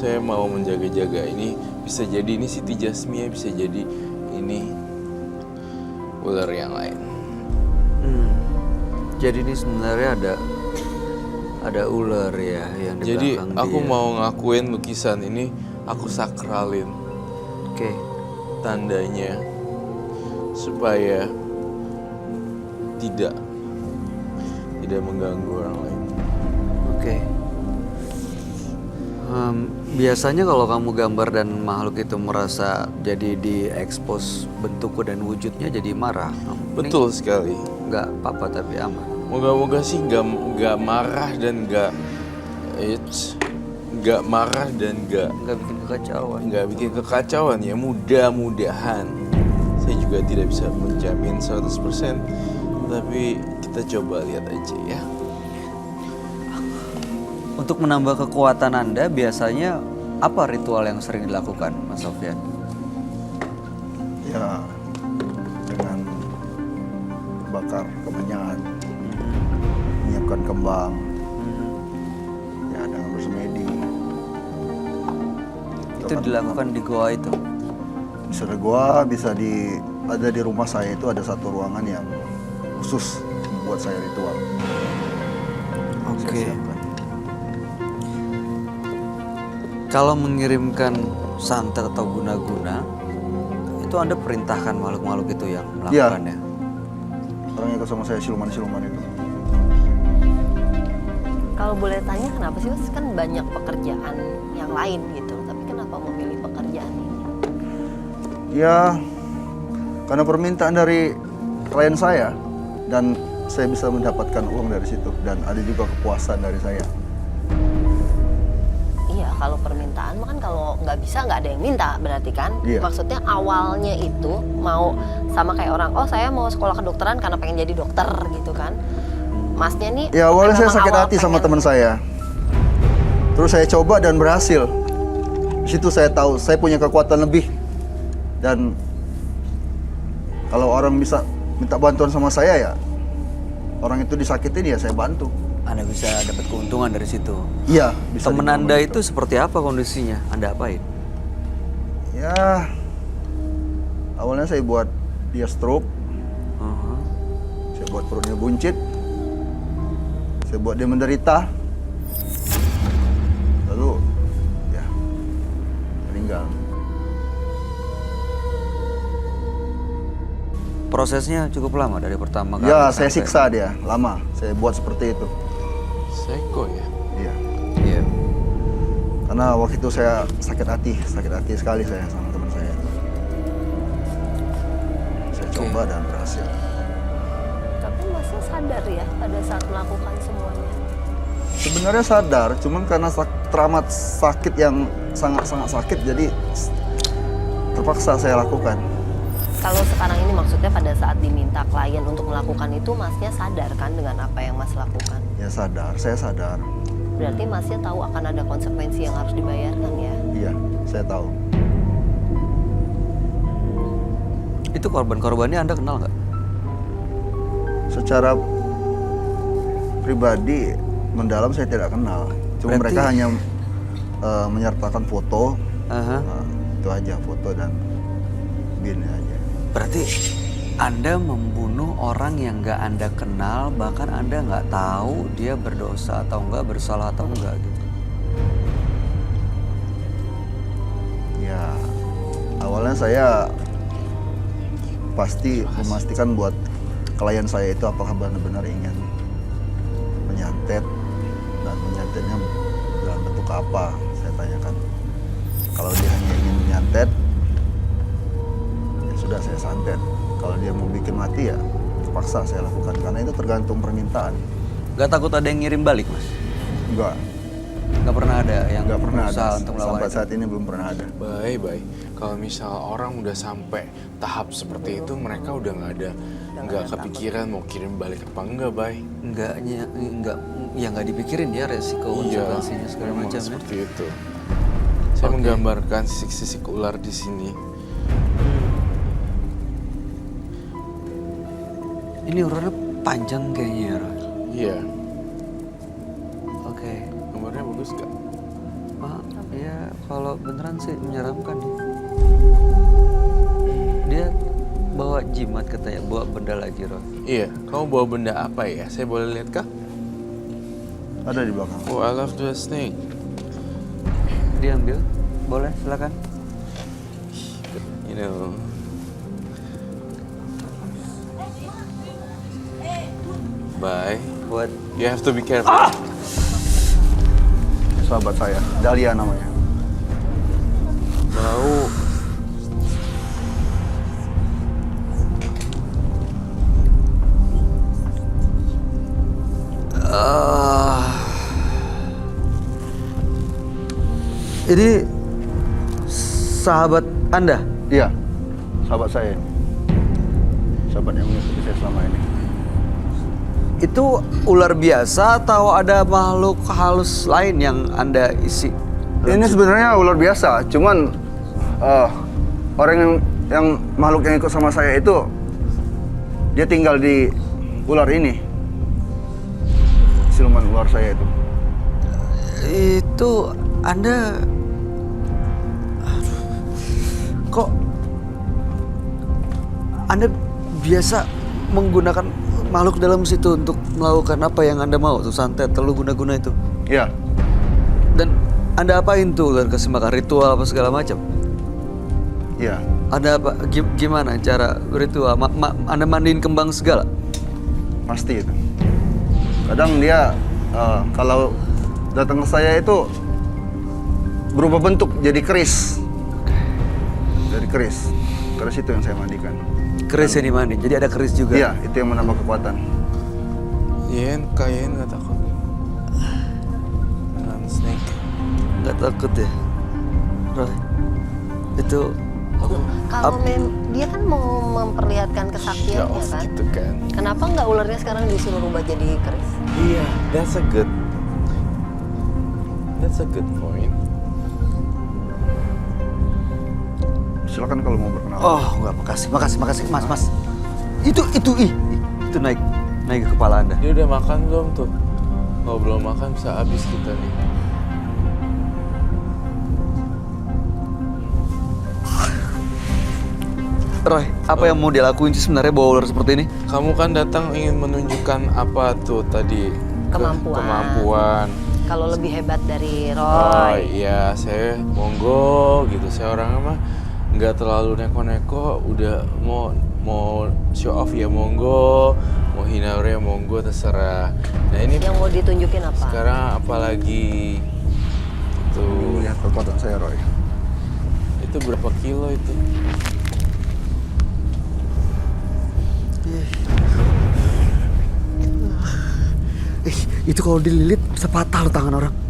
saya mau menjaga-jaga ini. Bisa jadi ini Siti Jasmia, bisa jadi ini ular yang lain. Jadi ini sebenarnya ada ular ya yang di Jadi belakang aku dia. mau ngakuin lukisan ini aku sakralin Oke. tandanya supaya tidak mengganggu orang lain. Oke. Biasanya kalau kamu gambar dan makhluk itu merasa jadi diekspos bentukku dan wujudnya jadi marah. Betul sekali. Nggak apa-apa tapi aman. Moga-moga sih nggak marah dan nggak marah dan Nggak bikin kekacauan. nggak bikin kekacauan ya. Mudah-mudahan. Saya juga tidak bisa menjamin 100%, tapi kita coba lihat aja ya. Untuk menambah kekuatan Anda biasanya apa ritual yang sering dilakukan, Mas Sofyan? Ya, dengan bakar kemenyan, menyiapkan kembang, ya dengan bersemedi. Itu dilakukan di goa itu. Bisa di gua, bisa ada di rumah saya itu ada satu ruangan yang khusus buat saya ritual. Saya Oke. siapkan. Kalau mengirimkan santet atau guna-guna, itu Anda perintahkan makhluk-makhluk itu yang melakukannya? Orang yang ikut sama saya siluman-siluman itu. Kalau boleh tanya kenapa sih Mas? Kan banyak pekerjaan yang lain gitu, tapi kenapa memilih pekerjaan ini? Ya, karena permintaan dari klien saya dan saya bisa mendapatkan uang dari situ dan ada juga kepuasan dari saya. Iya, kalau permintaan mah kan kalau nggak bisa nggak ada yang minta berarti kan? Iya. Maksudnya awalnya itu mau sama kayak orang, oh saya mau sekolah kedokteran karena pengen jadi dokter gitu kan? Masnya nih? Ya awalnya saya memang sakit awal hati sama pengen- teman saya. Terus saya coba dan berhasil. Di situ saya tahu saya punya kekuatan lebih. Dan kalau orang bisa minta bantuan sama saya ya, orang itu disakitin ya saya bantu. Anda bisa dapat keuntungan dari situ. Iya, bisa. Teman dibilang Anda begitu. itu seperti apa kondisinya? Anda apain? Ya, awalnya saya buat dia stroke, Uh-huh. saya buat perutnya buncit, saya buat dia menderita, lalu ya meninggal. Prosesnya cukup lama dari pertama kali. Ya, saya sampai- siksa dia, lama. Saya buat seperti itu. Seko ya. Iya. Iya. Karena waktu itu saya sakit hati sekali saya sama teman saya itu. Saya Oke. coba dan berhasil. Tapi Masnya sadar ya pada saat melakukan semuanya? Sebenarnya sadar, cuman karena teramat sakit yang sangat-sangat sakit, jadi terpaksa saya lakukan. Kalau sekarang ini maksudnya pada saat diminta klien untuk melakukan itu, Masnya sadar kan dengan apa yang Mas lakukan? Ya sadar, saya sadar. Berarti Masnya tahu akan ada konsekuensi yang harus dibayarkan ya? Iya, saya tahu. Itu korban-korbannya Anda kenal nggak? Secara pribadi mendalam saya tidak kenal. Cuma Berarti- mereka hanya menyertakan foto, Aha. itu aja foto dan bin aja. Berarti Anda membunuh orang yang nggak Anda kenal, bahkan Anda nggak tahu dia berdosa atau enggak, bersalah atau enggak gitu. Ya, awalnya saya pasti memastikan buat klien saya itu apakah benar-benar ingin menyantet dan menyantetnya dalam bentuk apa, saya tanyakan. Kalau dia hanya ingin menyantet, ya sudah saya santet. Kalau dia mau bikin mati ya terpaksa saya lakukan karena itu tergantung permintaan. Nggak takut ada yang ngirim balik, Mas? Enggak, Nggak pernah ada yang enggak pernah ada. berusaha untuk melawan Sampai itu? saat ini belum pernah ada. Baik. Kalau misal orang udah sampai tahap seperti itu, mereka udah nggak kepikiran mau kirim balik apa enggak, Bay. Enggak, ya nggak dipikirin ya resiko konsekuensinya segala memang macam ya. seperti itu. Saya Oke. menggambarkan sisik-sisik ular di sini. Ini ularnya panjang kayaknya ya, Roy. Iya, Oke. gambarnya bagus gak? Ya kalau beneran sih menyeramkan dia. Dia bawa jimat katanya, bawa benda lagi Roy. Iya, kamu bawa benda apa ya? Saya boleh lihat kah? Ada di belakang. Oh, I love the snake. Diambil, boleh silakan. You know. Bye. Buat You have to be careful. Sahabat saya, Dahlia namanya. Bau. ini sahabat Anda? Iya, sahabat saya. Sahabat yang mengikuti saya selama ini. Itu ular biasa atau ada makhluk halus lain yang Anda isi? Ini sebenarnya ular biasa, cuman orang yang makhluk yang ikut sama saya itu dia tinggal di ular ini. Siluman ular saya itu. Itu Anda kok Anda biasa menggunakan makhluk dalam situ untuk melakukan apa yang Anda mau tuh, santet, lalu guna-guna itu? Iya. Dan Anda apain tuh? Dan kasih makan ritual apa segala macam? Iya. Ada apa? Gimana cara ritual? Anda mandiin kembang segala? Pasti itu. Kadang dia kalau datang ke saya itu berubah bentuk jadi keris. Dari keris. Keris itu yang saya mandikan. Keris yang dimandiin, jadi ada keris juga? Iya, itu yang menambah kekuatan. Yen, Yen nggak takut. Dengan snake. Nggak takut ya? Roy, itu Kalau dia kan mau memperlihatkan kesaktiannya Show off kan. gitu kan. Kenapa nggak ularnya sekarang disuruh rubah jadi keris? Iya, that's a good point. Silakan kalau mau berkenalan. oh nggak, makasih mas. Itu naik ke kepala Anda. Dia udah makan belum tuh? Kalau belum makan bisa habis kita nih. Roy, apa yang mau dia lakuin sih sebenarnya bawa ular seperti ini? Kamu kan datang ingin menunjukkan apa tuh tadi? Kemampuan. Kalau lebih hebat dari Oh Roy. iya, saya monggo gitu. Saya orangnya mah nggak terlalu neko-neko. Udah mau show off ya monggo, mau hina ya monggo, terserah. Nah ini Yang mau ditunjukin apa? sekarang apalagi itu Lihat kekuatan saya, Roy. itu berapa kilo itu? Itu kalau dililit bisa patah loh tangan orang.